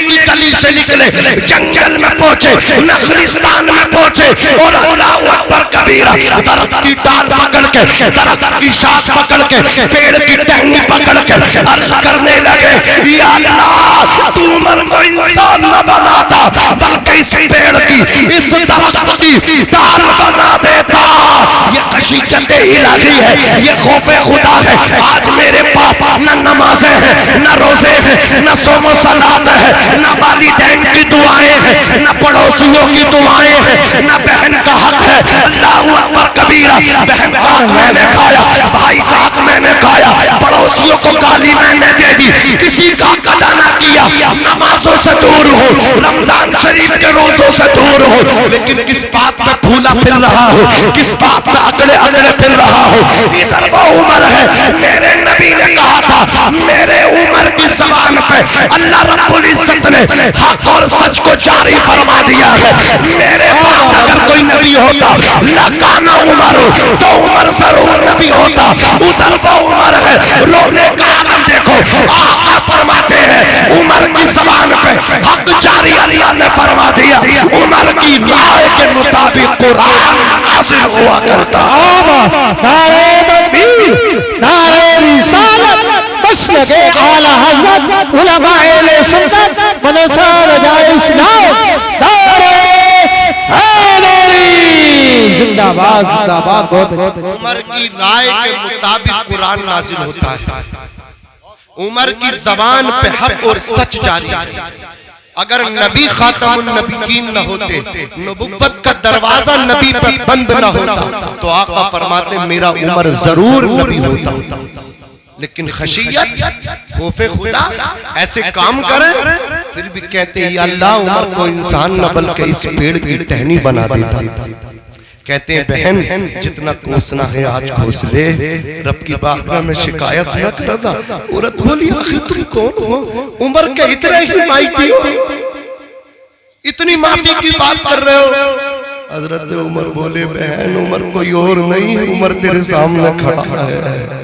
کی گلی سے نکلے, جنگل میں پہنچے, نخلستان میں پہنچے اور اللہ اکبر کبیرہ درخت کی ڈال پکڑ کے, درخت کی شاخ پکڑ کے, پیڑ کی ٹہنی پکڑ کے عرض کرنے لگے یا اللہ تو عمر کو انسان نہ بناتا بلکہ اس پیڑ کی, اس درخت کی ڈال بنا دیتا. یہ خشیت الہی ہے, یہ خوف خدا ہے. آج میرے پاس نہ نمازیں ہیں, نہ روزے ہیں, نہ صوم و صلات ہے, نہ والدین کی دعائیں ہیں, نہ پڑوسیوں کی دعائیں ہیں, نہ بہن کا حق ہے. اللہ اکبر کبیرہ, بہن کا حق میں نے کھایا, بھائی کا حق میں نے کھایا, پڑوسیوں کو گالی میں نے دے دی, کسی کا ادا نہ کیا. نمازوں سے دور ہو, رمضان شریف کے روزوں سے دور ہو, لیکن کس بات پہ پھولا پھر رہا ہو, کس بات پہ اگلے اگلے پھر رہا ہو. ادھر وہ عمر ہے, میرے نبی نے کہا تھا میرے عمر کی زبان پہ اللہ رب العزت نے حق اور سچ کو جاری فرما دیا ہے. میرے بعد اگر کوئی نبی ہوتا لکانا عمر, تو عمر ضرور نبی ہوتا. ادھر وہ عمر ہے, رونے کا عالم دیکھو. آقا فرماتے ہیں عمر کی زبان پہ حق جاری اللہ نے فرما دیا. عمر کی رائے کے مطابق قرآن نازل ہوا کرتا. نعرہ تکبیر, نعرہ رسالت, مسلک اعلی حضرت علماء اہل سنت مدرسہ رجاء اسلام نعرہ حیدری زندہ باد زندہ باد. بہت عمر کی رائے کے مطابق قرآن نازل ہوتا ہے. عمر کی زبان پہ حق اور سچ جاری ہے. اگر نبی خاتم النبیین نہ ہوتے, نبوت کا دروازہ نبی پر بند نہ ہوتا, تو آقا فرماتے میرا عمر ضرور نبی ہوتا. لیکن خشیت, خوف خدا, ایسے کام کریں پھر بھی کہتے یا اللہ عمر کو انسان نہ بلکہ اس پیڑ کی ٹہنی بنا دیتا. کہتے ہیں بہن جتنا کوسنا ہے آج کوس لے, رب کی بارگاہ میں شکایت نہ کرنا. عورت بولی آخر تم کون ہو, عمر کے اتنے ہی مائٹی ہو, اتنی معافی کی بات کر رہے ہو. حضرت عمر بولے بہن عمر کوئی اور نہیں, عمر تیرے سامنے کھڑا ہے,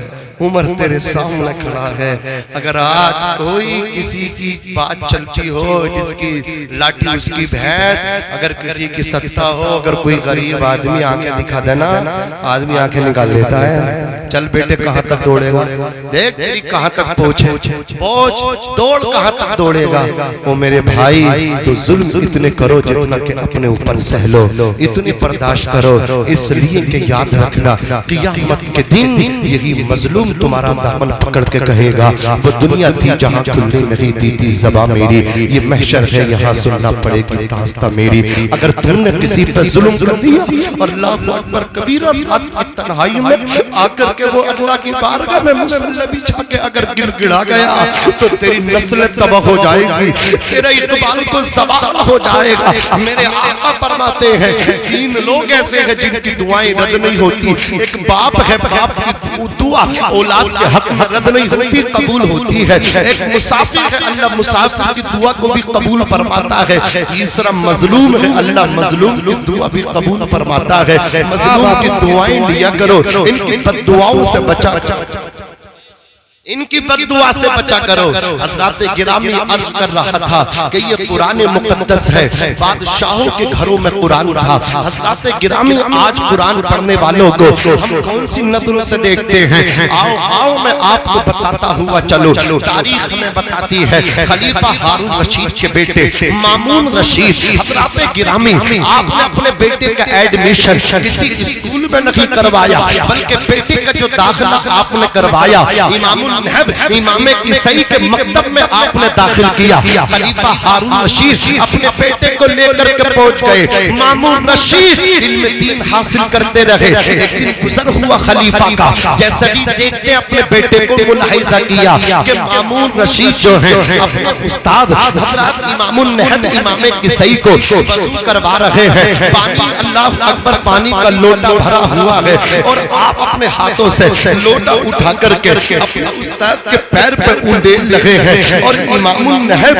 عمر تیرے سامنے کھڑا ہے. اگر آج کوئی کسی کی بات چلتی ہو, جس کی لاٹھی اس کی بھینس, اگر کسی کی ستہ ہو, اگر کوئی غریب آدمی آنکھیں دکھا دینا, آدمی آنکھیں نکال لیتا ہے. چل بیٹے کہاں تک دوڑے گا, دیکھ تیری کہاں تک پہنچے, پہنچ دوڑ کہاں تک دوڑے گا. وہ میرے بھائی تو ظلم اتنے کرو جتنا کہ اپنے اوپر سہ لو, اتنی برداشت کرو. اس لیے کہ یاد رکھنا قیامت کے دن یہی مظلوم تمہارا دامن پکڑ کے کہے گا وہ دنیا تھی جہاں کھلنے نہیں دی تھی زباں میری, یہ محشر ہے یہاں سننا پڑے گی داستہ میری. اگر تم نے کسی پر ظلم کر دیا اور اللہ اکبر کبیرہ رات کی تنہائی میں آ کر کہ وہ اللہ کی بارگاہ میں مصلی بچھا کے اگر گڑ گڑا گیا تو تیری نسل تباہ ہو جائے گی، تیرا اقبال کو زوال ہو جائے گا۔ میرے آقا فرماتے ہیں 3 لوگ ایسے ہیں جن کی دعائیں رد نہیں ہوتی۔ ایک باپ ہے، باپ کی دعا اولاد کے حق میں رد نہیں ہوتی، قبول ہوتی ہے۔ ایک مسافر ہے، اللہ مسافر کی دعا کو بھی قبول فرماتا ہے۔ تیسرا مظلوم ہے، اللہ مظلوم کی دعا بھی قبول فرماتا ہے۔ مظلوم کی دعائیں لیا کرو، ان کی بد دعاؤں سے بچا کرو، ان کی بد دعا سے بچا کرو۔ حضرات گرامی عرض کر رہا تھا کہ یہ قرآن مقدس ہے، بادشاہوں کے گھروں میں قرآن تھا۔ حضرات گرامی آج قرآن پڑھنے والوں کو ہم کون سی نظروں سے دیکھتے ہیں؟ آؤ میں آپ کو بتاتا ہوا چلو۔ تاریخ میں بتاتی ہے خلیفہ ہارون رشید کے بیٹے مامون رشید۔ حضرات گرامی آپ نے اپنے بیٹے کا ایڈمیشن کسی اسکول میں نہیں کروایا، بلکہ بیٹے کا جو داخلہ آپ نے کروایا امام کسائی کے مکتب میں آپ نے داخل کیا۔ خلیفہ ہارون رشید اپنے بیٹے کو لے کر کے پہنچ گئے۔ مامون رشید علم دین حاصل کرتے رہے۔ ایک دن گزر ہوا خلیفہ کا، جیسے ہی دیکھتے ہیں اپنے بیٹے کو ملاحظہ کیا کہ مامون رشید جو ہیں اپنے استاد حضرات امام النہب امام کسائی کو وضو کروا رہے ہیں۔ پانی، اللہ اکبر، پانی کا لوٹا بھرا ہوا ہے اور آپ اپنے ہاتھوں سے لوٹا اٹھا کر کے اپنے استاد کے پیر پر اونڈیل لگے ہیں اور امام النہب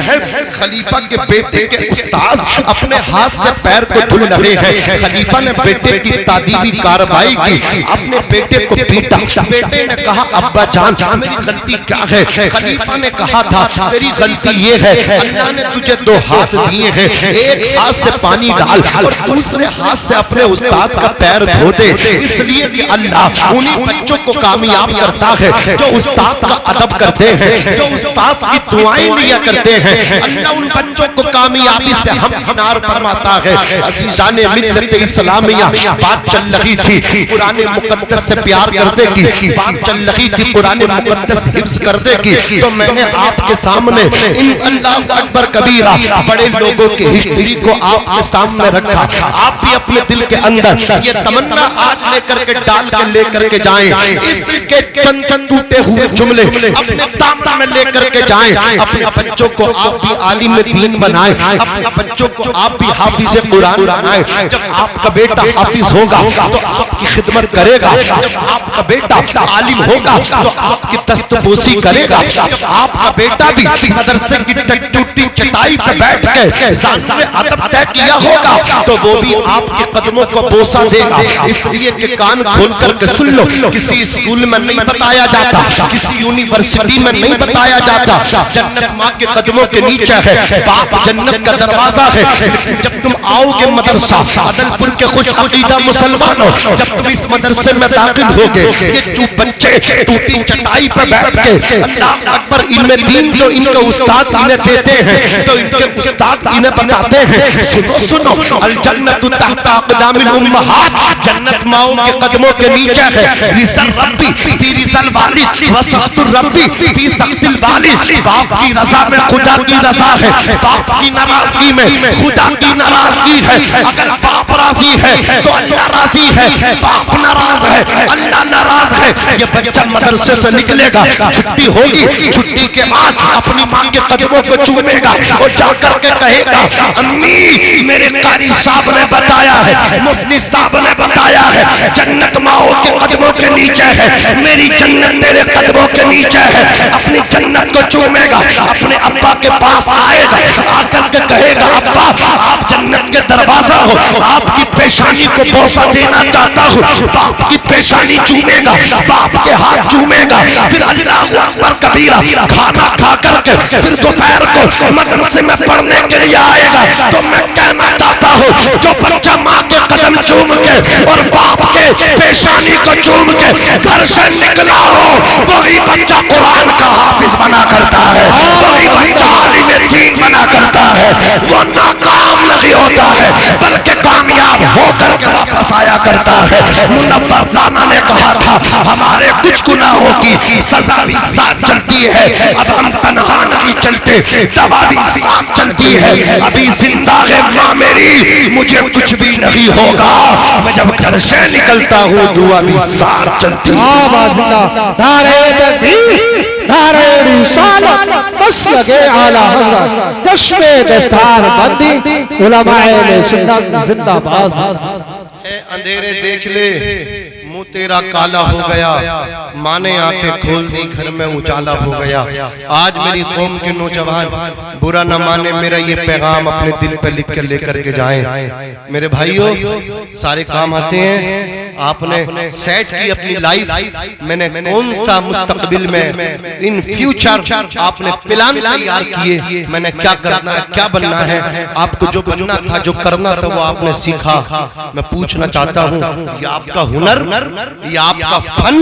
خلیفہ کے بیٹے کے استاذ اپنے ہاتھ سے پیر کو دھل رہے ہیں۔ خلیفہ نے بیٹے کی تادیبی کارروائی کی، اپنے بیٹے کو پیٹا۔ بیٹے نے کہا ابا جان میری غلطی کیا ہے؟ خلیفہ نے کہا تھا تیری غلطی یہ ہے اللہ نے تجھے 2 ہاتھ دیے ہیں، ایک ہاتھ سے پانی ڈال اور دوسرے ہاتھ سے اپنے استاد کا پیر دھو دے، اس لیے کہ اللہ انہی بچوں کو کامیاب کرتا ہے جو استاد کا ادب کرتے ہیں، جو استاد کی دعائیں لیا کرتے ہیں۔ اللہ ان بچوں کو کامیابی سے ہمکنار فرماتا ہے۔ عزیزان ملت اسلامیہ، بات چل رہی تھی قرآن مقدس سے پیار کرنے کی، بات چل رہی تھی قرآن مقدس حفظ کرنے کی، تو میں نے آپ کے سامنے ان اللہ اکبر کبیرہ بڑے لوگوں کے ہسٹری کو آپ کے سامنے رکھا۔ آپ بھی اپنے دل کے اندر یہ تمنا آج لے کر کے ڈال کے لے کر کے جائیں، اس کے چند ٹوٹے ہوئے جملے اپنے دامن میں لے کر کے جائیں۔ اپنے بچوں کو آپ بھی عالم دین بنائیں، اپنے بچوں کو آپ بھی حافظ قرآن بنائیں۔ جب آپ کا بیٹا حافظ ہوگا تو آپ کی خدمت کرے گا، جب آپ کا بیٹا عالم ہوگا تو آپ کی دست بوسی کرے گا، جب آپ کا بیٹا بھی مدرسے کی ٹوٹی چٹائی پہ بیٹھ کے ظاہر ادب طے کیا ہوگا تو وہ بھی آپ کے قدموں کو بوسہ دے گا۔ اس لیے کہ کان کھول کر کے سن لو، کسی اسکول میں نہیں بتایا جاتا، کسی یونیورسٹی میں نہیں بتایا جاتا جنت ماں کے قدموں کے نیچے ہے، باپ جنت کا دروازہ ہے۔ لیکن جب تم آؤ گے مدرسہ عدلپور کے خوش عقیدہ مسلمانوں، جب تم اس مدرسے میں داخل ہوگے، یہ جو بچے ٹوٹی چٹائی پر بیٹھ کے اللہ اکبر علم دین جو ان کے استاد انہیں دیتے ہیں تو ان کے استاد انہیں بتاتے ہیں سنو سنو الجنت تحت اقدام الامہات، جنت ماؤں کے قدموں کے نیچے ہے۔ رزق ربی فی رزق الوالد وسخط الربی فی سخط الوالد، باپ کی رضا میں خدا کی رضا ہے، باپ کی ناراضگی میں خدا کی ناراضگی ہے۔ اگر باپ راضی ہے تو اللہ راضی ہے، باپ ناراض ہے اللہ ناراض ہے۔ یہ بچہ مدرسے سے نکلے گا، چھٹی ہوگی، چھٹی کے بعد اپنی ماں کے قدموں کو چومے گا اور جا کر کے کہے گا امی میرے قاری صاحب نے بتایا ہے، مفتی صاحب نے بتایا ہے جنت ماؤں کے قدموں کے نیچے ہے، میری جنت تیرے قدموں کے نیچے ہے۔ اپنی جنت کو چومے گا، اپنے ابا کے پاس آئے گا، آ کر کے کہے گا ابا آپ جنت کے دروازہ ہو، آپ کی پیشانی کو بوسہ دینا چاہتا ہوں۔ باپ کی پیشانی چومے گا، باپ کے ہاتھ چومے گا، پھر اللہ اکبر کبیرہ کھانا کھا کر کے پھر دوپہر کو مدرسے میں پڑھنے کے لیے آئے گا۔ تو میں کہنا چاہتا ہوں جو بچہ ماں کے قدم چوم کے اور باپ کے پیشانی کو چوم کے گھر سے نکلا ہو، وہی بچہ قرآن کا حافظ بنا کرتا ہے، وہی بچہ عالم دین بنا کرتا ہے۔ وہ ناکام نہیں ہوتا ہے بلکہ کامیاب ہو کر کے واپس واپس آیا کرتا ہے۔ منور رانا نے کہا تھا ہمارے کچھ گناہوں کی سزا بھی ساتھ چلتی ہے، اب ہم تنہا نہیں چلتے، دوا بھی ساتھ چلتی ہے۔ ابھی زندہ ہے ماں میری، مجھے کچھ بھی نہیں ہوگا، میں جب گھر سے نکلتا ہوں دعا بھی ساتھ چلتی ہے۔ آباد زندہ نعرہ تکبیر، نعرہ رسالت، مسلک اعلی حضرت، چشم دستار بندی، علماء اہل سنت زندہ باد۔ اے اندھیرے دیکھ لے منہ تیرا کالا ہو گیا، ماں نے آنکھیں کھول دی گھر میں اجالا ہو گیا۔ آج میری قوم کے نوجوان برا نہ مانے میرا یہ پیغام اپنے دل پہ لکھ کر لے کر کے جائیں۔ میرے بھائیوں سارے کام آتے ہیں، آپ نے سیٹ کی اپنی لائف، میں نے کون سا مستقبل میں ان فیوچر آپ نے پلان تیار کیے، میں نے کیا کرنا ہے کیا بننا ہے، آپ کو جو بننا تھا جو کرنا تھا وہ آپ نے سیکھا۔ میں پوچھنا چاہتا ہوں یہ آپ کا ہنر، یہ آپ کا فن،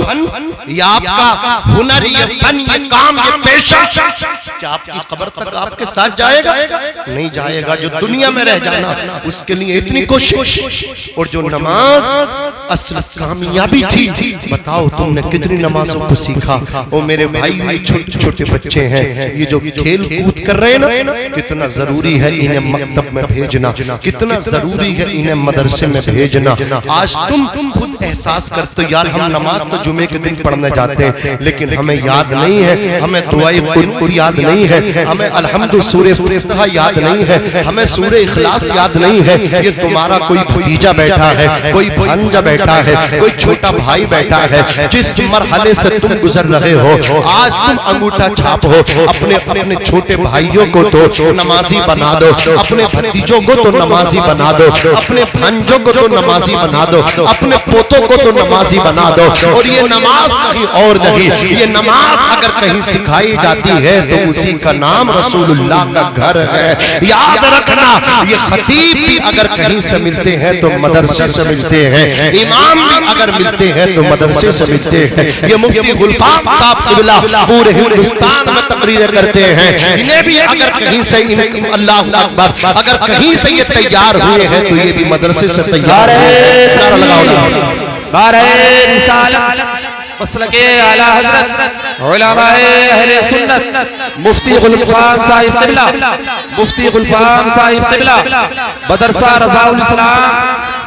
یہ آپ کا ہنر، یہ فن، یہ کام، یہ پیشہ کیا آپ کی قبر تک آپ کے ساتھ جائے گا؟ نہیں جائے گا۔ جو دنیا میں رہ جانا اس کے لیے اتنی کوشش، اور جو نماز اصل کامیابی تھی، بتاؤ تم نے کتنی نمازوں کو سیکھا۔ او میرے بھائی یہ چھوٹے چھوٹے بچے ہیں، یہ جو کھیل کود کر رہے ہیں نا، کتنا ضروری ہے انہیں مکتب میں بھیجنا، کتنا ضروری ہے انہیں مدرسے میں بھیجنا۔ آج تم خود احساس کرتے یار ہم نماز تو جمعے کے دن پڑھنے جاتے ہیں لیکن ہمیں یاد نہیں ہے، ہمیں دعائے قنوت یاد نہیں ہے، ہمیں الحمد سورہ فاتحہ یاد نہیں ہے، ہمیں سورہ اخلاص یاد نہیں ہے۔ یہ تمہارا کوئی بھتیجا بیٹھا ہے، کوئی بھانجا بیٹھا ہے، کوئی چھوٹا بھائی بیٹھا ہے، جس مرحلے سے تم گزر رہے ہو آج تم انگوٹھا چھاپ ہو۔ اپنے چھوٹے بھائیوں کو تو نمازی بنا دو، اپنے بھتیجوں کو تو نمازی بنا دو، اپنے بھانجوں کو تو نمازی بنا دو، اپنے پوتوں کو تو نمازی بنا دو۔ اور یہ نماز کہیں اور نہیں، یہ نماز اگر کہیں سکھائی جاتی ہے تو اسی کا نام رسول اللہ کا گھر ہے۔ یاد رکھنا یہ خطیب بھی اگر کہیں سے ملتے ہیں تو مدرسے سے ملتے ہیں، امام بھی اگر ملتے ہیں تو مدرسے سے ملتے ہیں۔ یہ مفتی غلفام صاحب قبلہ پورے ہندوستان میں تقریریں کرتے ہیں، انہیں بھی اگر کہیں سے اللہ اکبر اگر کہیں سے یہ تیار ہوئے ہیں تو یہ بھی مدرسے سے تیار ہیں۔ نعرہ لگاؤ، نعرہ رسالت، مسلک اعلی حضرت، علماء اہل سنت، مفتی غلفام صاحب قبلہ، مفتی غلفام صاحب قبلہ، مدرسہ رضاء الاسلام،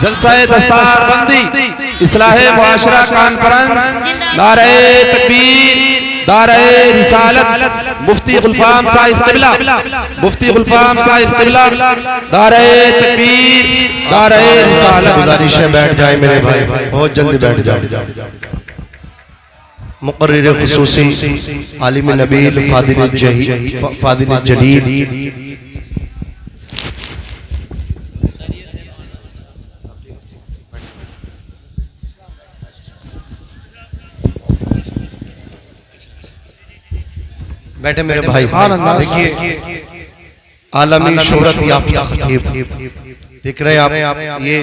جلسہ دستار بندی، اصلاح معاشرہ کانفرنس، نعرہ تکبیر، نعرہ رسالت، مفتی غلفام صاحب قبلہ، مفتی غلفام صاحب قبلہ، نعرہ تکبیر، نعرہ رسالت۔ گزارش ہے بیٹھ جائیں میرے بھائی، بہت جلدی بیٹھ جائیں۔ مقرر خصوصی عالم نبیل فاضل جلیل بیٹھے میرے بھائی، دیکھیے عالمی شہرت یافتہ خطیب دیکھ رہے ہیں آپ، یہ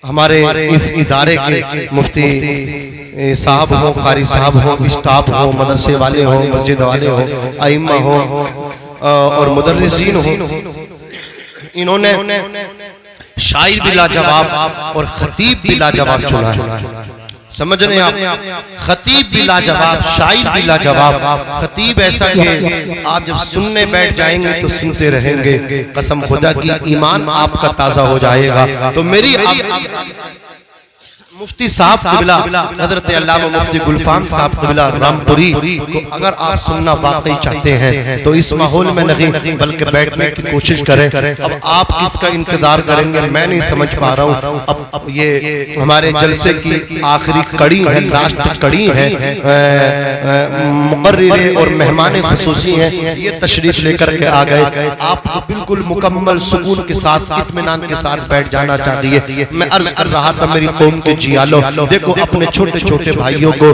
ہمارے اس ادارے کے مفتی صاحب ہوں، قاری صاحب ہوں، اسٹاف ہوں، مدرسے والے ہوں، مسجد والے ہوں، ائمہ ہوں اور مدرسین ہوں، انہوں نے شاعر بلا جواب اور خطیب بلا جواب چنا ہے۔ سمجھ رہے ہیں آپ، خطیب بھی لاجواب، شاعر بھی لاجواب۔ خطیب ایسا کہ آپ جب سننے بیٹھ جائیں گے تو سنتے رہیں گے، قسم خدا کی ایمان آپ کا تازہ ہو جائے گا۔ تو میری مفتی صاحب قبلہ حضرت علامہ مفتی غلفام صاحب قبلہ رامپوری کو اگر آپ سننا واقعی چاہتے ہیں تو اس ماحول میں نہیں بلکہ بیٹھنے کی کوشش کریں۔ اب آپ کس کا انتظار کریں گے میں نہیں سمجھ پا رہا ہوں۔ اب یہ ہمارے جلسے کی آخری کڑی ہے، لاسٹ کڑی ہے، مقرر اور مہمان خصوصی ہیں، یہ تشریف لے کر کے آ گئے۔ آپ کو بالکل مکمل سکون کے ساتھ اطمینان کے ساتھ بیٹھ جانا چاہیے۔ میں عرض کر رہا تھا میری قوم کے کیا لو. دیکھو اپنے چھوٹے چھوٹے بھائیوں کو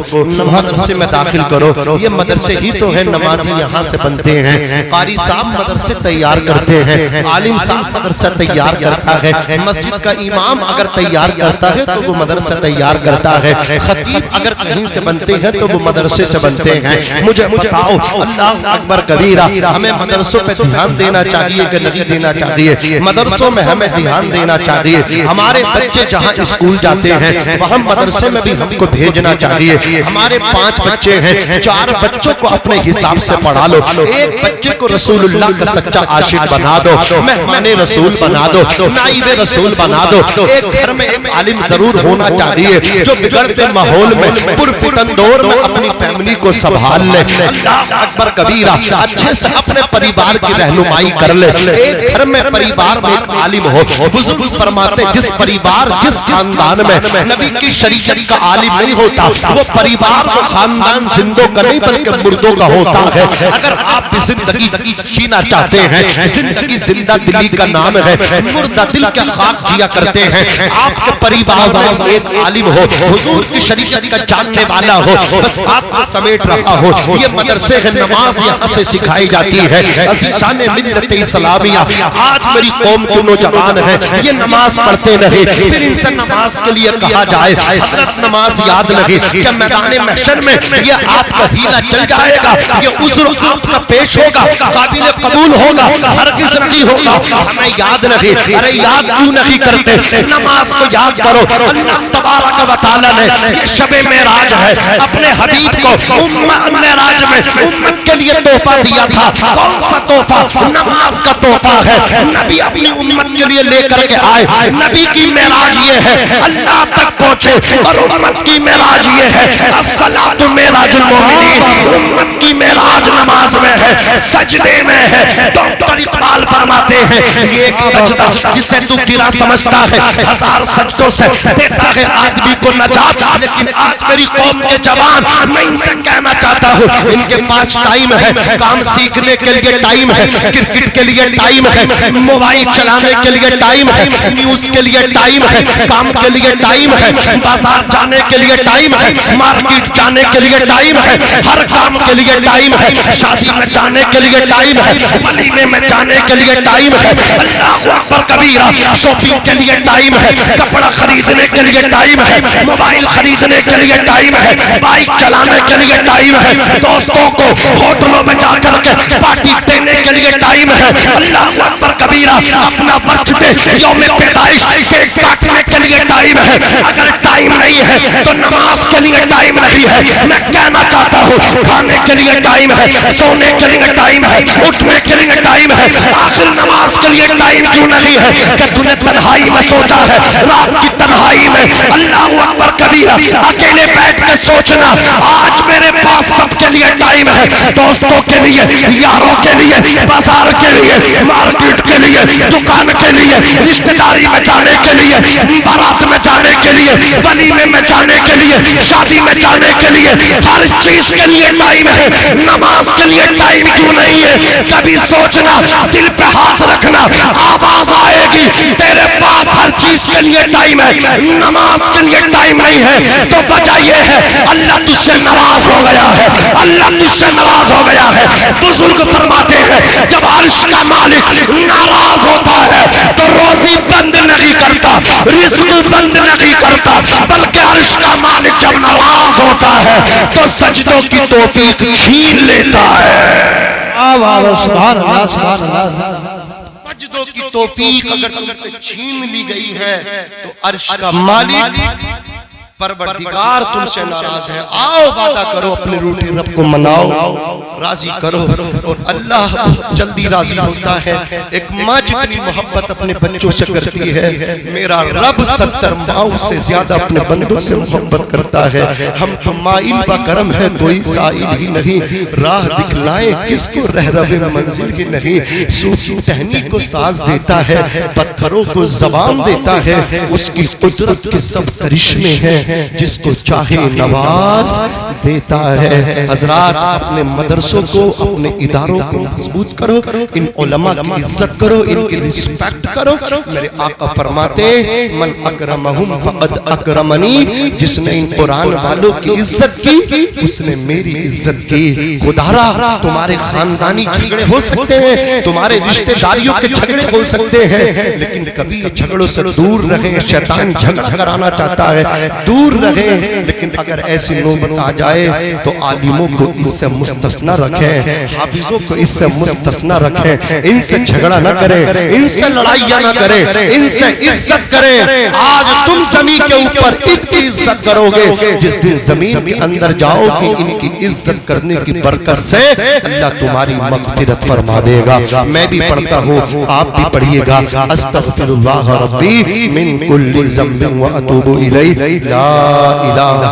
مدرسے میں داخل کرو. یہ مدرسے ہی تو ہیں, نمازی یہاں سے بنتے ہیں, قاری صاحب مدرسے تیار کرتے ہیں, عالم صاحب مدرسہ تیار کرتا ہے, مسجد کا امام اگر تیار کرتا ہے تو وہ مدرسہ تیار کرتا ہے, خطیب اگر کہیں سے بنتے ہیں تو وہ مدرسے سے بنتے ہیں. مجھے بتاؤ, اللہ اکبر کبیرہ, ہمیں مدرسوں پہ دھیان دینا چاہیے کہ نہیں دینا چاہیے؟ مدرسوں میں ہمیں دھیان دینا چاہیے. ہمارے بچے جہاں اسکول جاتے ہیں وہاں مدرسے میں بھی ہم کو بھیجنا چاہیے. ہمارے 5 بچے ہیں, 4 بچوں کو اپنے حساب سے پڑھا لو, ایک بچے کو رسول اللہ کا سچا عاشق بنا دو, مہمان رسول بنا دو, نائب رسول بنا دو. ایک گھر میں ایک عالم ضرور ہونا چاہیے جو بگڑتے ماحول میں پرفتن دور میں اپنی فیملی کو سنبھال لے. اللہ اکبر کبیرہ, اچھے سے اپنے پریوار کی رہنمائی کر لے. ایک گھر میں پریوار میں ایک عالم ہو. بزرگ فرماتے جس پریوار جس خاندان میں نبی کی شریعت کا عالم نہیں ہوتا وہ پریوار و خاندان زندوں کا نہیں بلکہ مردوں کا ہوتا ہے. اگر آپ بھی زندگی جینا چاہتے ہیں, زندگی زندہ دلی کا نام ہے, مردہ دل کے خاک جیا کرتے ہیں, آپ کے پریوار میں ایک عالم ہو, حضور کی شریعت کا جاننے والا ہو, بس بات کو سمیٹ رہا ہو. یہ مدرسے ہیں, نماز یہاں سے سکھائی جاتی ہے. عزیزان ملت اسلامیہ, آج میری قوم کے نوجوان ہیں, یہ نماز پڑھتے نہیں, پھر ان سے نماز کے لیے کہا جائے حضرت نماز یاد نہیں, کہ میدان محشر میں یہ آپ کا ہیلا چل جائے گا, یہ عذر آپ کا پیش ہوگا, قابل قبول ہوگا, ہرگز نہیں ہوگا. ہمیں یاد نہیں. ارے یاد کیوں نہیں کرتے؟ نماز کو یاد کرو. اللہ تبارک و تعالی نے یہ شب معراج ہے اپنے حبیب کو معراج میں امت کے لیے تحفہ دیا تھا. کون سا تحفہ؟ نماز کا تحفہ ہے. نبی اپنی امت کے لیے لے کر کے آئے. نبی کی معراج یہ ہے اللہ تک پہنچے, اور امت کی معراج یہ ہے الصلاۃ معراج المومنین. امت کی معراج نماز میں ہے, سجدے میں ہے. ڈاکٹر اقبال فرماتے ہیں یہ ایک سجدہ جسے تو گرا سمجھتا ہے 1000 سجدوں سے دیتا ہے آدمی کو نجات. لیکن آج میری قوم کے جوان, میں ان سے کہنا چاہتا ہوں ان کے پاس ٹائم ہے, کام سیکھنے کے لیے ٹائم ہے, کرکٹ کے لیے ٹائم ہے, موبائل چلانے کے لیے ٹائم ہے, نیوز کے لیے ٹائم ہے, کام کے لیے ٹائم ہے, بازار جانے کے لیے ٹائم ہے, مارکیٹ جانے کے لیے ٹائم ہے, ہر کام کے لیے ٹائم ہے, شادی میں جانے کے لیے ٹائم ہے, ولیمے میں جانے کے لیے ٹائم ہے. اللہ اکبر کبیرہ, شاپنگ کے لیے ٹائم ہے, کپڑا خریدنے کے لیے ٹائم ہے, موبائل خریدنے کے لیے ٹائم ہے, بائک چلانے کے لیے ٹائم ہے, دوستوں کو ہوٹلوں میں جا کر کے پارٹی دینے کے لیے ٹائم ہے. اللہ اکبر کبیرہ, اپنا برتھ ڈے یوم پیدائش کیک کاٹنے کے لیے ٹائم ہے. اگر ٹائم نہیں ہے تو نماز کے لیے ٹائم نہیں ہے. میں کہنا چاہتا ہوں کھانے کے لیے ٹائم ہے, سونے کے لیے ٹائم ہے, اٹھنے کے لیے ٹائم ہے, آخر نماز کے لیے ٹائم کیوں نہیں ہے؟ کہ تو نے تنہائی میں سوچا ہے, رات کی تنہائی میں اللہ اکبر کبیرہ اکیلے بیٹھ کے سوچنا آج میرے پاس سب کے لیے ٹائم ہے, دوستوں کے لیے, یاروں کے لیے, بازار کے لیے, مارکیٹ کے لیے, دکان کے لیے, رشتہ داری میں جانے کے لیے, بارات میں جانے کے لیے, ولیمے میں جانے کے لیے, شادی میں جانے کے لیے, ہر چیز کے لیے ٹائم ہے. نماز کے لیے ٹائم کیوں نہیں ہے؟ کبھی سوچنا, دل پہ ہاتھ رکھنا, آواز آئے گی تیرے پاس ہر چیز کے لیے ٹائم ہے, نماز کے لیے ٹائم نہیں ہے. تو وجہ یہ ہے اللہ تجھ سے ناراض ہو گیا ہے, اللہ تجھ سے ناراض ہو گیا ہے. بزرگ فرماتے ہیں جب عرش کا مالک ناراض ہوتا ہے تو روزی بند نہیں کرتا, رزق بند نہیں کرتا, بلکہ عرش کا مالک جب ناراض ہوتا ہے تو سجدوں کی توفیق چھین لیتا ہے. سبحان اللہ, سبحان اللہ. سجدوں کی توفیق اگر تم سے چھین لی گئی ہے تو عرش کا مالک پروردگار تم سے ناراض ہے. آؤ وعدہ کرو, اپنے روٹے رب کو مناؤ, راضی کرو, اور اللہ جلدی راضی ہوتا ہے. ایک ماں جتنی محبت اپنے بچوں سے کرتی ہے, میرا رب 70 ماؤں سے زیادہ اپنے بندوں سے محبت کرتا ہے. ہم تو مائل با کرم ہے, کوئی سائل ہی نہیں, راہ دکھلائیں کس کو رہرو منزل ہی نہیں. صوفی ٹہنی کو ساز دیتا ہے, پتھروں کو زبان دیتا ہے, اس کی قدرت کے سب کرشمے ہیں. جس کو چاہے نواز دیتا ہے۔ حضرات اپنے مدرسوں کو، اپنے اداروں کو مضبوط کرو، ان علماء کی عزت کرو، ان کی رسپیکٹ کرو۔ میرے آقا فرماتے من اکرمہم فقد اکرمنی، جس نے ان قرآن والوں کی عزت کی اس نے میری عزت کی۔ خدارا تمہارے خاندانی جھگڑے ہو سکتے ہیں، تمہارے رشتہ داریوں کے جھگڑے ہو سکتے ہیں، لیکن کبھی یہ جھگڑوں سے دور رہیں۔ شیطان جھگڑا کرانا چاہتا ہے، دور رہیں۔ لیکن اگر ایسی نوبت آ جائے تو عالموں کو اس سے مستثنی رکھیں، حافظوں کو اس سے مستثنی رکھیں، ان سے جھگڑا نہ کریں، ان سے لڑائیاں نہ کریں، ان سے عزت کریں۔ آج تم زمین کے اوپر ان کی عزت کرو گے، جس دن زمین کے اندر جاؤ گے ان کی عزت کرنے کی برکت سے اللہ تمہاری مغفرت فرما دے گا۔ میں بھی پڑھتا ہوں، آپ بھی پڑھیے گا۔ استغفر اللہ ربی من کل ذنب واتوب الیہ، لا الہ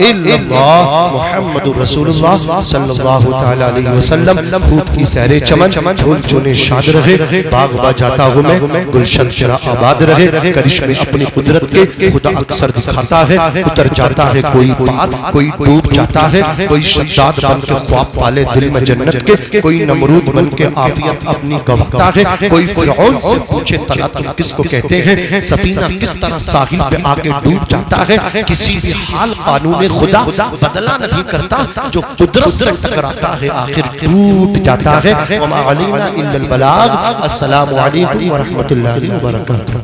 الا اللہ محمد رسول اللہ صلی اللہ تعالی علیہ وسلم۔ خوب کی سیر چمن، پھول چونے شاد رہے، باغ با جاتا ہوں میں، گلشن تیرا آباد رہے۔ کرشمے اپنی قدرت کے خدا اکثر دکھاتا ہے، اتر جاتا ہے کوئی پار، کوئی ڈوب جاتا ہے، کوئی شداد بن کے خواب پالے دل میں جنت کے، کوئی نمرود بن کے عافیت اپنی گواتا ہے، کوئی فرعون سے پوچھے طلا تم کس کو کہتے ہیں، سفینہ کس طرح ساحل پہ آ کے ڈوب جاتا ہے۔ کسی بھی حال قانون خدا بدلا نہیں کرتا، جو قدرت سے ٹکراتا ہے آخر ٹوٹ جاتا ہے۔ وما علینا الا البلاغ۔ السلام علیکم ورحمۃ اللہ وبرکاتہ۔